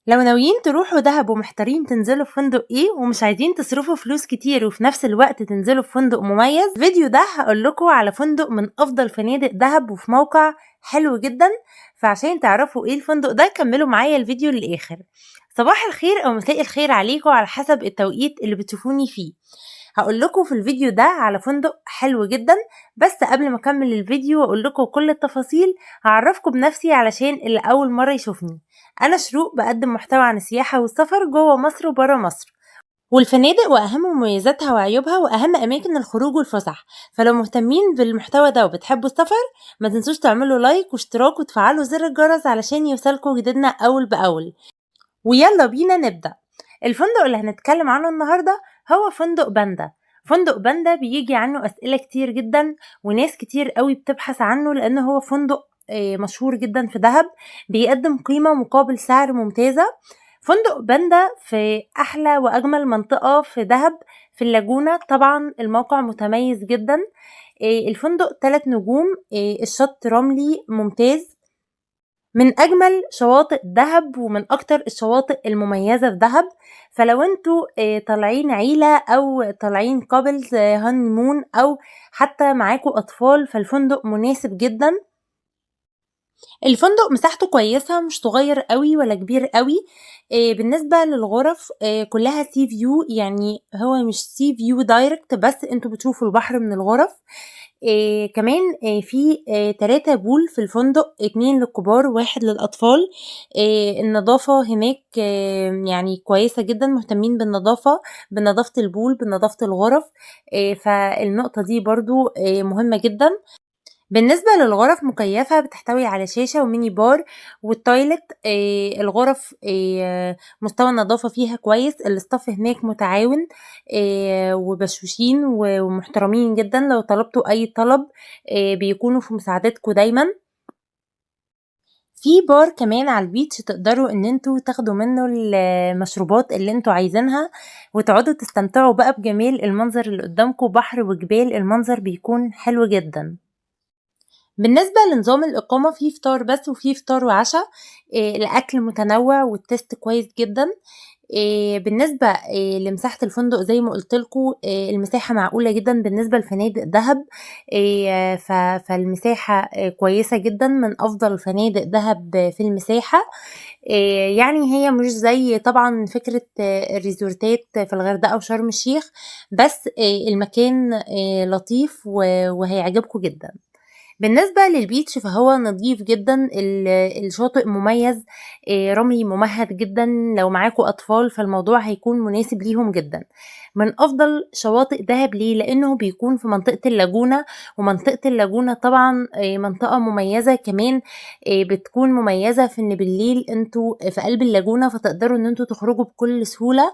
لو ناويين تروحوا دهب ومحتارين تنزلوا في فندق ايه ومش عايزين تصرفوا فلوس كتير وفي نفس الوقت تنزلوا في فندق مميز، الفيديو ده هقولكوا على فندق من افضل فنادق دهب وفي موقع حلو جدا. فعشان تعرفوا ايه الفندق ده كملوا معايا الفيديو للاخر. صباح الخير او مساء الخير عليكم على حسب التوقيت اللي بتشوفوني فيه. هقول لكم في الفيديو ده على فندق حلو جدا. بس قبل ما اكمل الفيديو واقول لكم كل التفاصيل هعرفكم بنفسي علشان اللي اول مره يشوفني. انا شروق بقدم محتوى عن السياحه والسفر جوه مصر وبره مصر والفنادق واهم مميزاتها وعيوبها واهم اماكن الخروج والفسح. فلو مهتمين بالمحتوى ده وبتحبوا السفر ما تنسوش تعملوا لايك واشتراك وتفعلوا زر الجرس علشان يوصلكم جديدنا اول باول. ويلا بينا نبدأ. الفندق اللي هنتكلم عنه النهاردة هو فندق باندا. فندق باندا بيجي عنه أسئلة كتير جدا وناس كتير قوي بتبحث عنه لأنه هو فندق مشهور جدا في دهب، بيقدم قيمة مقابل سعر ممتازة. فندق باندا في أحلى وأجمل منطقة في دهب في اللاجونة، طبعا الموقع متميز جدا. الفندق 3 نجوم، الشط رملي ممتاز، من أجمل شواطئ دهب ومن أكتر الشواطئ المميزة في دهب. فلو انتوا طالعين عيلة أو طالعين كابلز هانيمون أو حتى معاكوا أطفال فالفندق مناسب جدا. الفندق مساحته كويسة، مش صغير قوي ولا كبير قوي. بالنسبة للغرف كلها سي فيو، يعني هو مش سي فيو دايركت بس انتوا بتشوفوا البحر من الغرف. كمان في 3 بول في الفندق، 2 للكبار و1 للأطفال. النظافة هناك يعني كويسة جدا، مهتمين بالنظافة، بنظافة البول بنظافة الغرف. فالنقطة دي برضو مهمة جدا. بالنسبة للغرف مكيفة، بتحتوي على شاشة وميني بار والتويلت. الغرف مستوى النظافة فيها كويس، الاستاف هناك متعاون وبشوشين ومحترمين جدا. لو طلبتوا اي طلب بيكونوا في مساعدتكم دايما. في بار كمان على البيتش تقدروا ان انتوا تاخدوا منه المشروبات اللي انتوا عايزينها وتقعدوا تستمتعوا بقى بجمال المنظر اللي قدامكم، بحر وجبال، المنظر بيكون حلو جدا. بالنسبة لنظام الإقامة فيه فطار بس وفيه فطار وعشاء. الأكل متنوع والتست كويس جدا. بالنسبة لمساحة الفندق زي ما قلتلكوا المساحة معقولة جدا بالنسبة لفنادق دهب. فالمساحة كويسة جدا، من أفضل فنادق دهب في المساحة. يعني هي مش زي طبعا فكرة الريزورتات في الغردقة وشرم الشيخ، بس المكان لطيف وهيعجبكم جدا. بالنسبة للبيتش فهو نظيف جدا، الشاطئ مميز، رملي ممهد جدا. لو معاكوا أطفال فالموضوع هيكون مناسب ليهم جدا. من أفضل شواطئ دهب ليه؟ لأنه بيكون في منطقة اللاجونة، ومنطقة اللاجونة طبعا منطقة مميزة كمان. بتكون مميزة في إن بالليل انتوا في قلب اللاجونة فتقدروا إن انتوا تخرجوا بكل سهولة،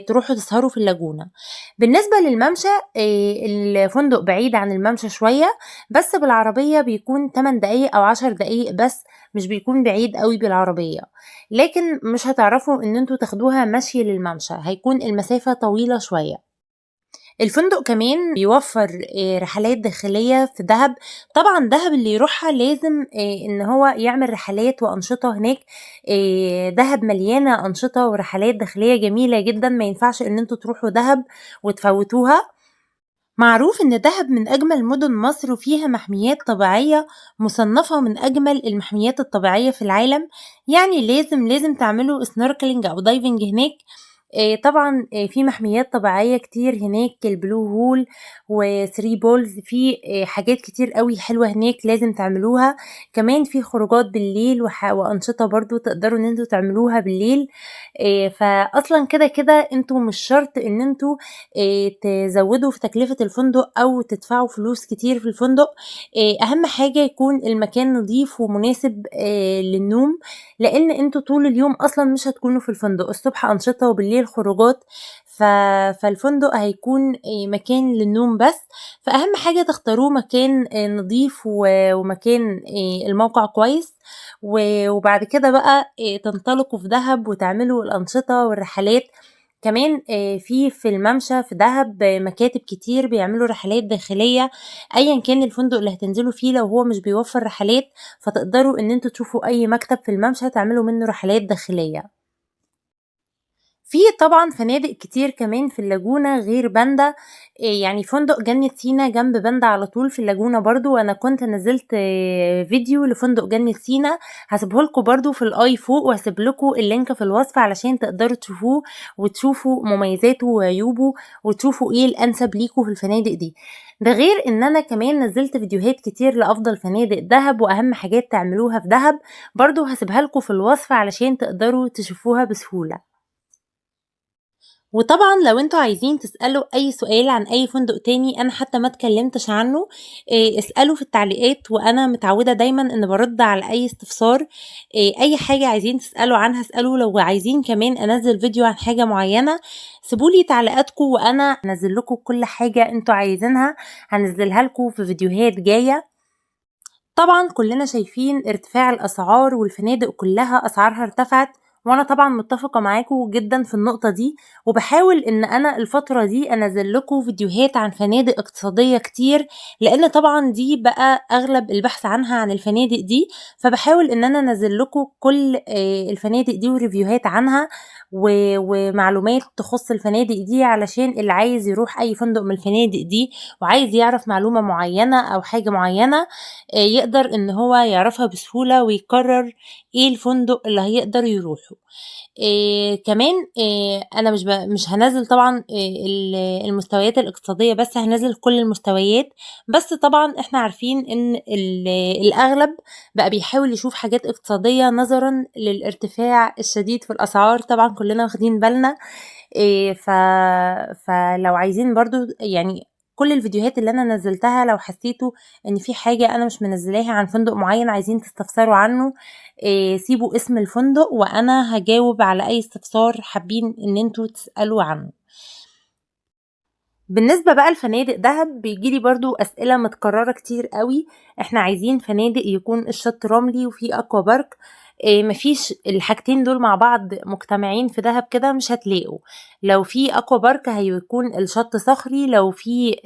تروحوا تسهروا في اللاجونة. بالنسبة للممشى الفندق بعيد عن الممشى شوية، بس بالعربية بيكون 8 دقايق أو 10 دقايق بس، مش بيكون بعيد قوي بالعربية. لكن مش هتعرفوا ان انتوا تاخدوها مشي للممشى، هيكون المسافة طويلة شوية. الفندق كمان بيوفر رحلات داخلية في دهب. طبعا دهب اللي يروحها لازم ان هو يعمل رحلات وانشطة هناك. دهب مليانة انشطة ورحلات داخلية جميلة جدا، ما ينفعش ان انتوا تروحوا دهب وتفوتوها. معروف إن دهب من أجمل مدن مصر وفيها محميات طبيعية مصنفة من أجمل المحميات الطبيعية في العالم. يعني لازم تعملوا سنوركلينج أو دايفنج هناك. طبعا في محميات طبيعية كتير هناك، البلو هول وثري بولز، في حاجات كتير قوي حلوة هناك لازم تعملوها. كمان في خروجات بالليل وأنشطة برضو تقدروا ان انتوا تعملوها بالليل. فأصلا كده انتوا مش شرط ان انتوا تزودوا في تكلفة الفندق أو تدفعوا فلوس كتير في الفندق. أهم حاجة يكون المكان نظيف ومناسب للنوم، لأن انتوا طول اليوم أصلا مش هتكونوا في الفندق، الصبح أنشطة وبالليل خروجات. فالفندق هيكون مكان للنوم بس. فأهم حاجة تختاروه مكان نظيف ومكان الموقع كويس، وبعد كده بقى تنطلقوا في دهب وتعملوا الأنشطة والرحلات. كمان في الممشى في دهب مكاتب كتير بيعملوا رحلات داخلية. ايا كان الفندق اللي هتنزلوا فيه لو هو مش بيوفر رحلات فتقدروا ان انتوا تشوفوا اي مكتب في الممشى تعملوا منه رحلات داخلية. في طبعًا فنادق كتير كمان في اللاجونة غير باندا، يعني فندق جنة سينا جنب باندا على طول في اللاجونة برضه، وأنا كنت نزّلت فيديو لفندق جنة سينا، هاسيبه لكم برضه في الآي فوق، وهاسيب لكم اللينك في الوصف علشان تقدروا تشوفوه وتشوفوا مميزاته وعيوبه، وتشوفوا إيه الأنسب ليكم في الفنادق دي. ده غير إن أنا كمان نزّلت فيديوهات كتير لأفضل فنادق دهب وأهم حاجات تعملوها في دهب، برضه هاسيبها لكم في الوصف علشان تقدروا تشوفوها بسهولة. وطبعًا لو أنتم عايزين تسألوا أي سؤال عن أي فندق تاني أنا حتى ما اتكلمتش عنه، اسألوا في التعليقات، وأنا متعودة دايمًا إني بارُد على أي استفسار، أي حاجة عايزين تسألوا عنها اسألوا، لو عايزين كمان أنزّل فيديو عن حاجة معينة سيبوا لي تعليقاتكم وأنا هانزّل لكم كل حاجة أنتم عايزينها، هانزّلها لكم في فيديوهات جاية. طبعًا كلنا شايفين ارتفاع الأسعار والفنادق كلها أسعارها ارتفعت، وأنا طبعًا متفقة معاكم جدًا في النقطة دي، وباحاول إن أنا الفترة دي أنزّل لكم فيديوهات عن فنادق اقتصادية كتير، لإن طبعًا دي بقى أغلب البحث عنها عن الفنادق دي، فباحاول إن أنا أنزّل لكم كل الفنادق دي وريفيوهات عنها ومعلومات تخُص الفنادق دي، علشان اللي عايز يروح أي فندق من الفنادق دي وعايز يعرف معلومة معينة أو حاجة معينة يقدر إن هو يعرفها بسهولة ويقرر إيه الفندق اللي هيقدر يروحه. كمان أنا مش هانزّل طبعًا المستويات الاقتصادية بس، هانزّل كل المستويات، بس طبعًا إحنا عارفين إن الأغلب بقى بيحاول يشوف حاجات اقتصادية نظرًا للارتفاع الشديد في الأسعار، طبعًا كلنا واخدين بالنا. ف فلو عايزين برضه يعني كل الفيديوهات اللي أنا نزّلتها لو حسيتوا إن في حاجة أنا مش منزّلاها عن فندق معيّن عايزين تستفسروا عنه، سيبوا اسم الفندق وأنا هاجاوب على أي استفسار حابين إن أنتم تسألوا عنه. بالنسبة بقى لفنادق دهب بييجي لي برضه أسئلة متكررة كتير أوي، إحنا عايزين فنادق يكون الشط رملي وفيه aqua park، ما فيش الحاجتين دول مع بعض مجتمعين في دهب كده مش هتلاقوا، لو في aqua park هيكون الشط صخري، لو في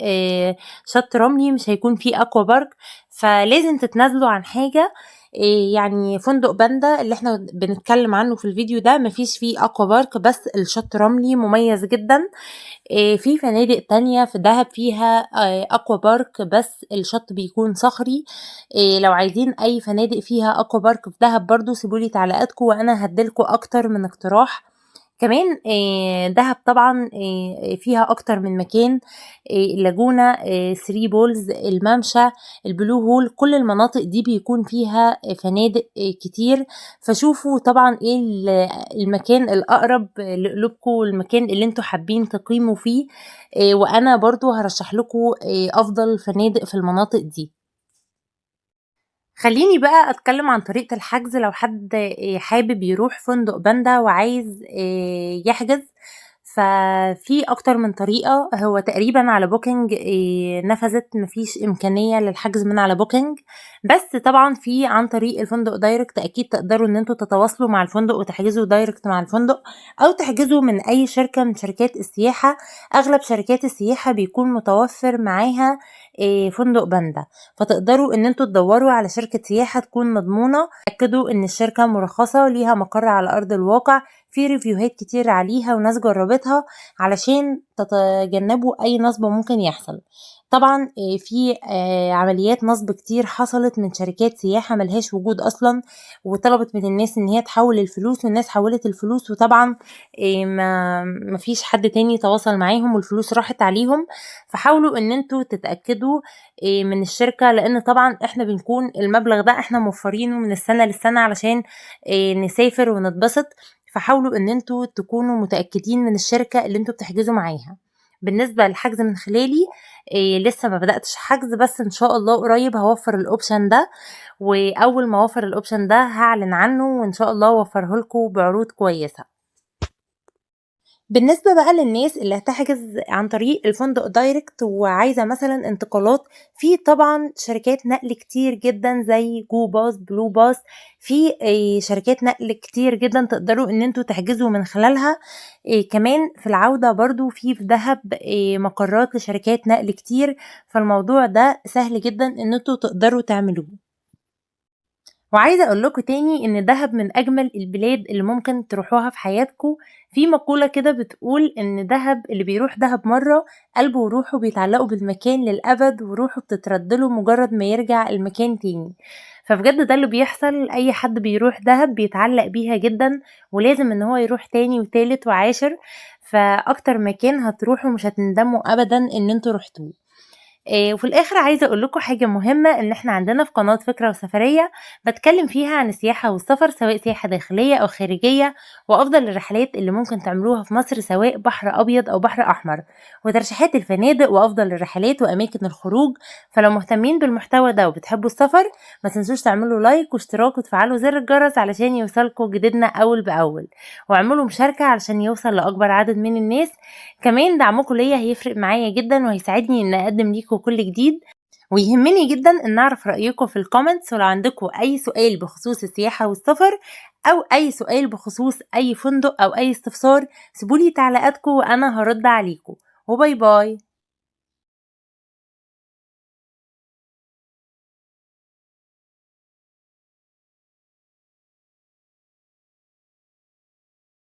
شط رملي مش هيكون فيه aqua park، فلازم تتنازلوا عن حاجة. يعني فندق باندا اللي إحنا بنتكلم عنه في الفيديو ده ما فيش فيه aqua park بس الشط رملي مميز جدًا. في فنادق تانية في دهب فيها aqua park بس الشط بيكون صخري، لو عايزين أي فنادق فيها aqua park في دهب برضه سيبوا لي تعليقاتكم وأنا هادّي لكم أكتر من اقتراح. كمان دهب طبعًا فيها أكتر من مكان، اللاجونة، 3 بولز، الممشى، الblue hole، كل المناطق دي بيكون فيها فنادق كتير، فشوفوا طبعًا إيه المكان الأقرب لقلوبكم والمكان اللي أنتم حابين تقيموا فيه، وأنا برضه هارشّح لكم أفضل فنادق في المناطق دي. خلّيني بقى أتكلّم عن طريقة الحجز لو حد حابب يروح فندق باندا وعايز يحجز، ففي أكتر من طريقة، هو تقريبًا على booking نفذت ما فيش إمكانية للحجز من على booking، بس طبعًا في عن طريق الفندق direct أكيد تقدروا إن أنتم تتواصلوا مع الفندق وتحجزوا direct مع الفندق، أو تحجزوا من أي شركة من شركات السياحة، أغلب شركات السياحة بيكون متوفر معاها فندق باندا. فتقدروا إن أنتم تدوّروا على شركة سياحة تكون مضمونة، تأكدوا إن الشركة مرخصة ليها مقر على أرض الواقع، في ريفيوهات كتير عليها وناس جربتها علشان تتجنبوا أي نصب ممكن يحصل. طبعًا في عمليات نصب كتير حصلت من شركات سياحة ما لهاش وجود أصلًا، وطلبت من الناس إن هي تحوّل الفلوس والناس حوّلت الفلوس، وطبعًا ما فيش حد تاني تواصل معاهم والفلوس راحت عليهم، فحاولوا إن أنتم تتأكدوا من الشركة، لإن طبعًا إحنا بنكون المبلغ ده إحنا موفّرينه من السنة للسنة علشان نسافر ونتبسط، فحاولوا إن أنتم تكونوا متأكدين من الشركة اللي أنتم بتحجزوا معاها. بالنسبة للحجز من خلالي لسه ما بدأتش حجز، بس إن شاء الله قريب هاوفّر الoption ده، وأول ما أوفّر الoption ده هاعلن عنه وإن شاء الله أوفّره لكم بعروض كويسة. بالنسبة بقى للناس اللي هتحجز عن طريق الفندق دايركت وعايزة مثلا انتقالات، في طبعا شركات نقل كتير جدا زي جو باص، بلو باص، في شركات نقل كتير جدا تقدروا ان انتوا تحجزوا من خلالها. كمان في العودة برضو في دهب مقرات لشركات نقل كتير، فالموضوع ده سهل جدا ان انتوا تقدروا تعملوه. وعايزة أقول لكم تاني إن دهب من أجمل البلاد اللي ممكن تروحوها في حياتكم. في مقولة كده بتقول إن دهب اللي بيروح دهب مرة قلبه وروحه بيتعلقوا بالمكان للأبد، وروحه بتتردله مجرد ما يرجع المكان تاني. فبجد ده اللي بيحصل، أي حد بيروح دهب بيتعلق بيها جدا، ولازم إن هو يروح تاني وتالت وعاشر. فأكتر مكان هتروحوا مش هتندموا أبدا إن انتوا رحتوه. وفي الآخر عايزة أقول لكم حاجة مهمة، إن إحنا عندنا في قناة فكرة وسفرية بتكلم فيها عن السياحة والسفر، سواء سياحة داخلية أو خارجية، وأفضل الرحلات اللي ممكن تعملوها في مصر سواء بحر أبيض أو بحر أحمر، وترشيحات الفنادق وأفضل الرحلات وأماكن الخروج. فلو مهتمين بالمحتوى ده وبتحبوا السفر، ما تنسوش تعملوا لايك واشتراك وتفعلوا زر الجرس علشان يوصلكوا جديدنا أول بأول، واعملوا مشاركة علشان يوصل لأكبر عدد من الناس. كمان دعمكم ليا هيفرق معايا جدا، وهيساعدني ان اقدم ليكم كل جديد. ويهمني جدا ان اعرف رأيكم في الكومنتس، ولو عندكم اي سؤال بخصوص السياحة والسفر، او اي سؤال بخصوص اي فندق او اي استفسار، سيبولي تعليقاتكم وانا هرد عليكم. وباي باي.